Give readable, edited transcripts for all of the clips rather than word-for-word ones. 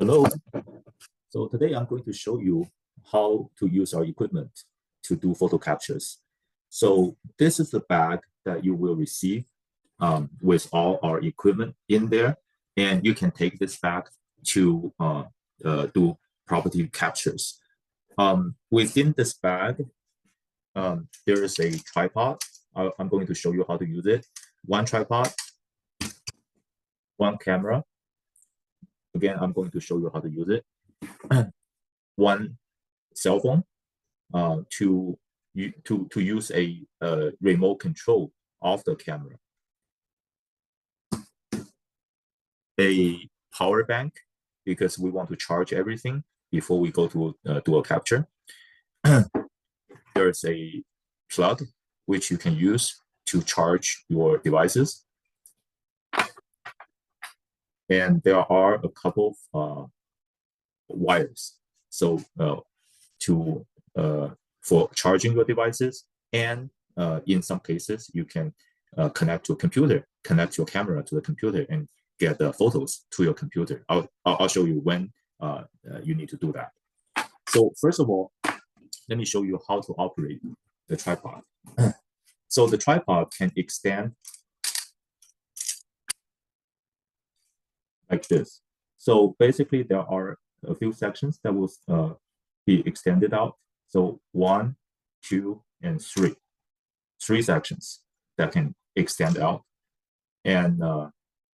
Hello. So today I'm going to show you how to use our equipment to do photo captures. So this is the bag that you will receive with all our equipment in there. And you can take this bag to do property captures. Within this bag, there is a tripod. I'm going to show you how to use it. One tripod, one camera. Again, I'm going to show you how to use it. One cell phone to use a remote control of the camera. A power bank, because we want to charge everything before we go to do a capture. There's a plug which you can use to charge your devices. And there are a couple of wires. So for charging your devices, and in some cases you can connect to a computer, connect your camera to the computer and get the photos to your computer. I'll show you when you need to do that. So first of all, let me show you how to operate the tripod. So the tripod can extend like this. So basically there are a few sections that will be extended out. So 1, 2, and 3. 3 sections that can extend out. And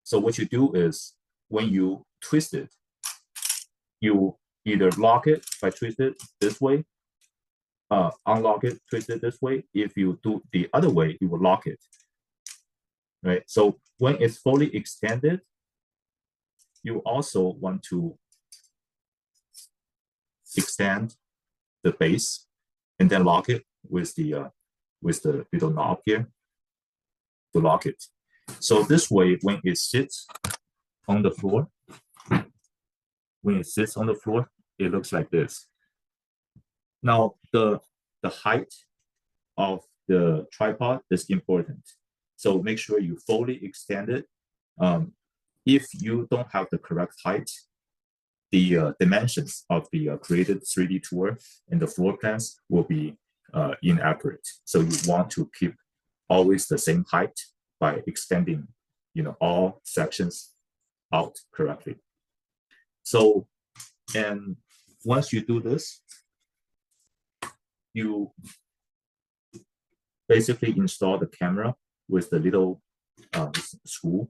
so what you do is when you twist it, you either lock it by twist it this way, unlock it, twist it this way. If you do the other way, you will lock it. Right? So when it's fully extended, you also want to extend the base and then lock it with the little knob here to lock it. So this way, when it sits on the floor, it looks like this. Now the height of the tripod is important. So make sure you fully extend it. If you don't have the correct height, the dimensions of the created 3D tour and the floor plans will be inaccurate. So you want to keep always the same height by extending, all sections out correctly. So, and once you do this, you basically install the camera with the little screw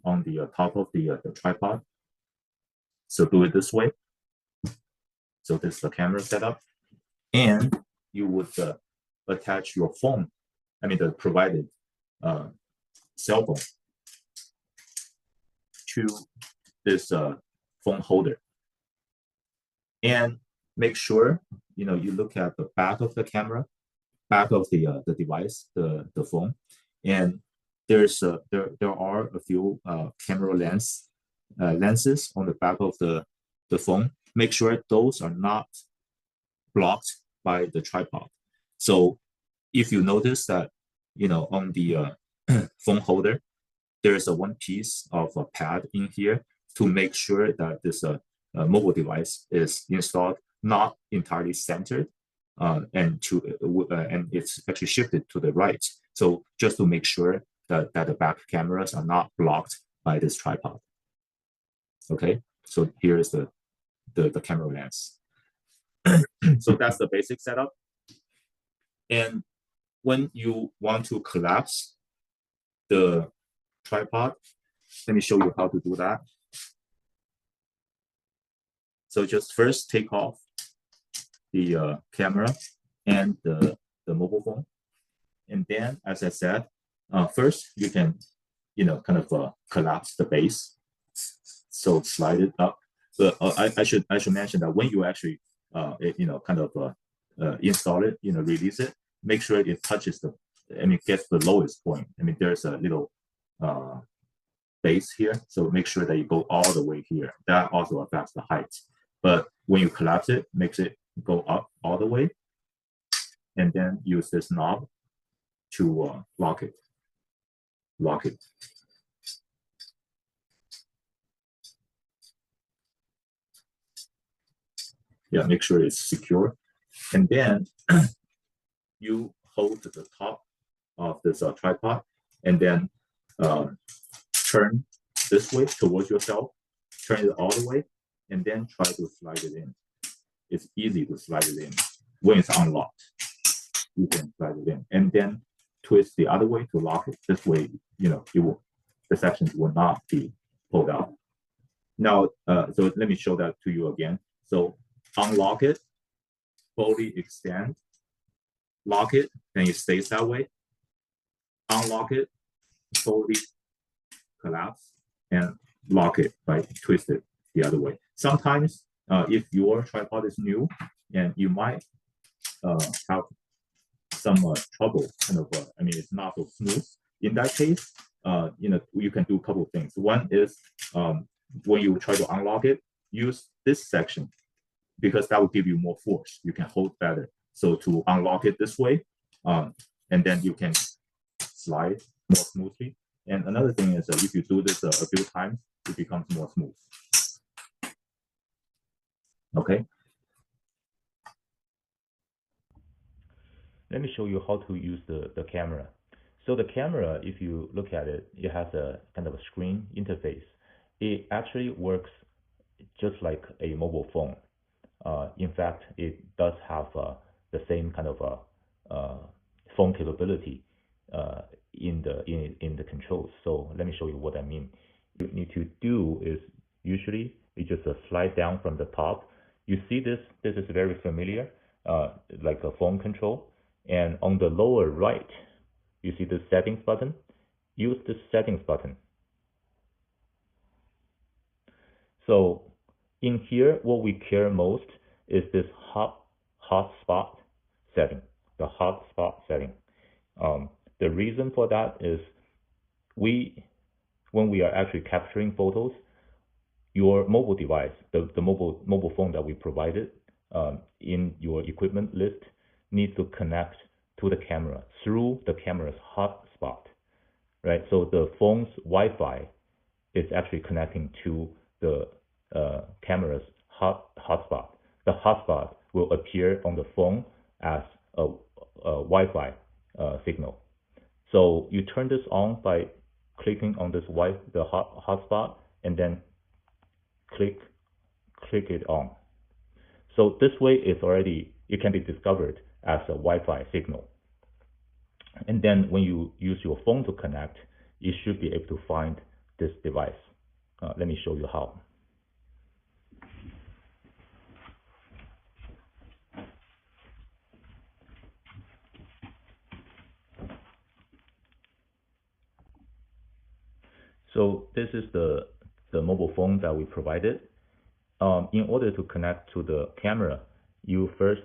on the top of the tripod. So do it this way. So this is the camera setup. And you would attach your phone, the provided cell phone to this phone holder. And make sure, you look at the back of the camera, back of the device, the phone. And there are a few camera lenses on the back of the phone. Make sure those are not blocked by the tripod. So if you notice that, on the phone holder, there's one piece of a pad in here to make sure that this mobile device is installed not entirely centered, and it's actually shifted to the right. So just to make sure that the back cameras are not blocked by this tripod. Okay, so here is the camera lens. So that's the basic setup. And when you want to collapse the tripod, let me show you how to do that. So just first take off the camera and the mobile phone. And then, as I said, first you can, kind of collapse the base. So slide it up. But I should mention that when you actually, kind of install it, release it, make sure it touches gets the lowest point. There's a little base here. So make sure that you go all the way here. That also affects the height. But when you collapse it, makes it go up all the way. And then use this knob to lock it. Lock it. make sure it's secure. And then you hold the top of this tripod and then turn this way towards yourself, turn it all the way, and then try to slide it in. It's easy to slide it in. When it's unlocked, you can slide it in, and then twist the other way to lock it. This way, the sections will not be pulled out. Now, so let me show that to you again. So unlock it, fully extend, lock it, then it stays that way. Unlock it, fully collapse, and lock it, right? Twist it the other way. Sometimes, if your tripod is new, and you might have some trouble, it's not so smooth. In that case, you can do a couple of things. One is when you try to unlock it, use this section because that will give you more force. You can hold better. So to unlock it this way, and then you can slide more smoothly. And another thing is if you do this a few times, it becomes more smooth. Okay. Let me show you how to use the camera. So the camera, if you look at it, it has a kind of a screen interface. It actually works just like a mobile phone. In fact, it does have the same kind of phone capability in the controls. So let me show you what I mean. What you need to do is usually you just slide down from the top. You see this is very familiar, like a phone control. And on the lower right, you see the settings button. Use this settings button. So in here, what we care most is this hotspot setting, the hotspot setting. The reason for that is when we are actually capturing photos, your mobile device, the mobile phone that we provided in your equipment list, needs to connect to the camera through the camera's hotspot, right? So the phone's Wi-Fi is actually connecting to the camera's hotspot. The hotspot will appear on the phone as a Wi-Fi signal. So you turn this on by clicking on this the hotspot and then click it on. So this way it can be discovered as a Wi-Fi signal. And then when you use your phone to connect, you should be able to find this device. Let me show you how. So this is the mobile phone that we provided. In order to connect to the camera, you first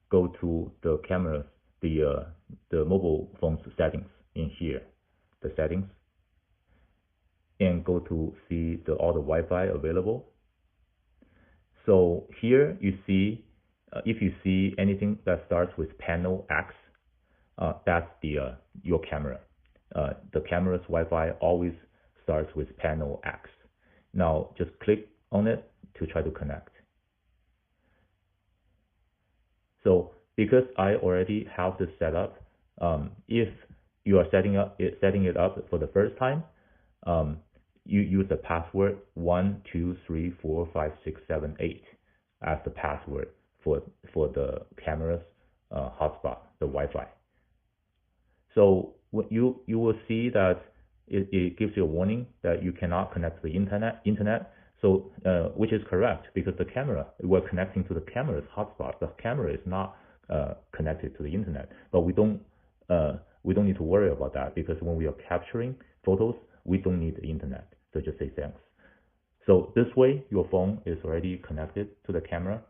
go to the camera, the mobile phone's settings in here, the settings, and go to see all the Wi-Fi available. So here you see, if you see anything that starts with panel X, that's your camera. The camera's Wi-Fi always starts with panel X. Now just click on it to try to connect. So because I already have this set up, if you are setting it up for the first time, you use the password 1234567 as the password for the camera's hotspot, the Wi-Fi. So what you will see that it gives you a warning that you cannot connect to the internet. So which is correct, because we're connecting to the camera's hotspot. The camera is not connected to the internet, but we don't need to worry about that, because when we are capturing photos, we don't need the internet. So just say thanks. So this way, your phone is already connected to the camera.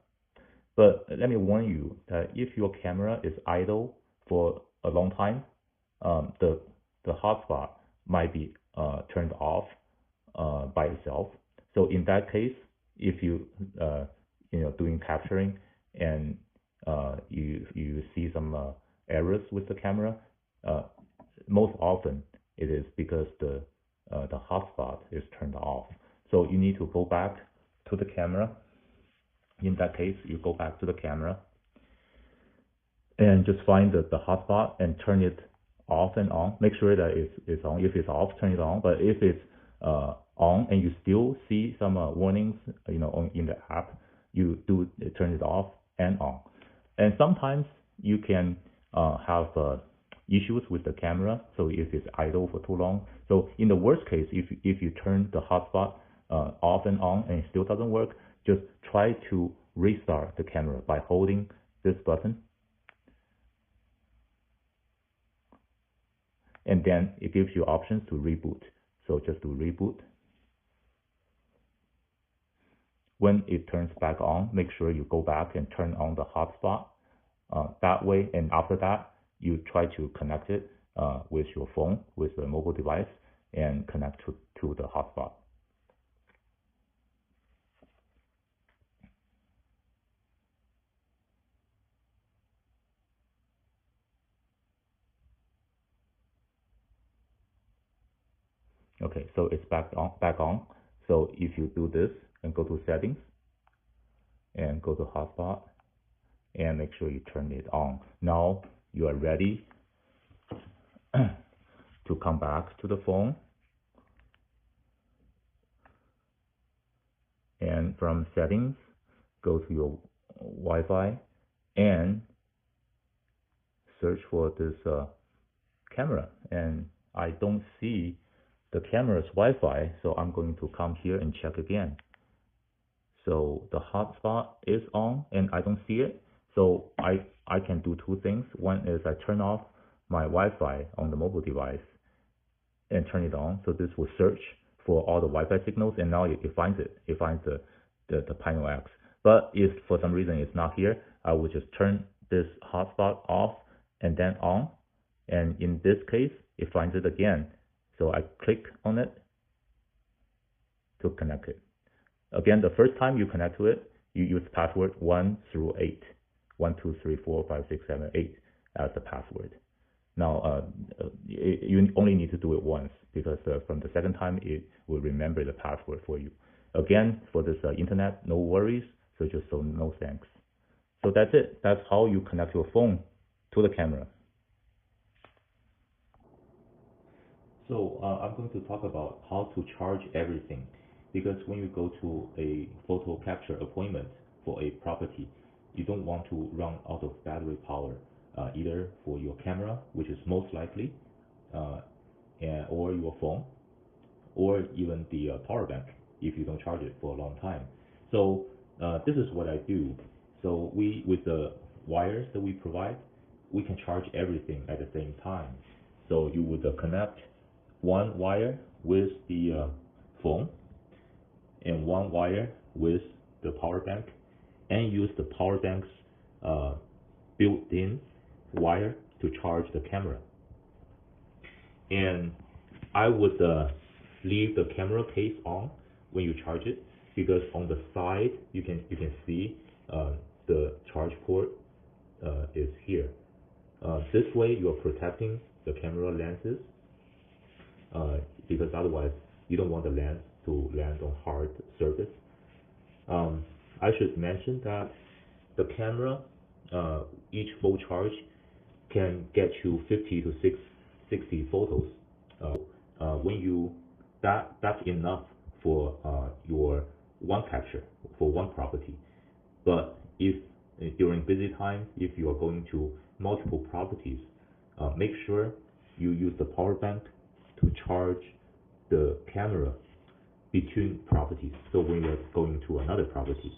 But let me warn you that if your camera is idle for a long time, the hotspot might be turned off by itself. So in that case, if you doing capturing and you see some errors with the camera, most often it is because the hotspot is turned off. So you need to go back to the camera In that case, you go back to the camera and just find the hotspot and turn it off and on. Make sure that it's on. If it's off, turn it on. But if it's on and you still see some warnings, in the app, you do turn it off and on. And sometimes you can have issues with the camera. So if it's idle for too long. So in the worst case, if you turn the hotspot off and on and it still doesn't work, just try to restart the camera by holding this button. And then it gives you options to reboot. So just to reboot. When it turns back on, make sure you go back and turn on the hotspot that way. And after that, you try to connect it with your phone, with the mobile device, and connect to the hotspot. Okay, so it's back on. So if you do this and go to settings and go to hotspot and make sure you turn it on. Now you are ready to come back to the phone. And from settings, go to your Wi-Fi and search for this camera. And I don't see the camera's Wi-Fi, so I'm going to come here and check again. So the hotspot is on and I don't see it. So I can do two things. One is I turn off my Wi-Fi on the mobile device and turn it on. So this will search for all the Wi-Fi signals, and now it finds it. It finds the Pino X. But if for some reason it's not here, I will just turn this hotspot off and then on. And in this case, it finds it again. So I click on it to connect it. Again, the first time you connect to it, you use password 1 through 8. 1, 2, 3, 4, 5, 6, 7, 8 as the password. Now, you only need to do it once, because from the second time, it will remember the password for you. Again, for this internet, no worries, so just no thanks. So that's it. That's how you connect your phone to the camera. So I'm going to talk about how to charge everything, because when you go to a photo capture appointment for a property, you don't want to run out of battery power, either for your camera, which is most likely, or your phone, or even the power bank if you don't charge it for a long time. So this is what I do. So with the wires that we provide, we can charge everything at the same time. So you would connect one wire with the phone and one wire with the power bank, and use the power bank's built-in wire to charge the camera. And I would leave the camera case on when you charge it, because on the side you can see the charge port is here. This way you are protecting the camera lenses, because otherwise you don't want the lens to land on hard surface. I should mention that the camera, each full charge can get you 50 to 60 photos. That's enough for your one capture for one property. But if during busy times, if you are going to multiple properties, make sure you use the power bank to charge the camera between properties. So when you're going to another property,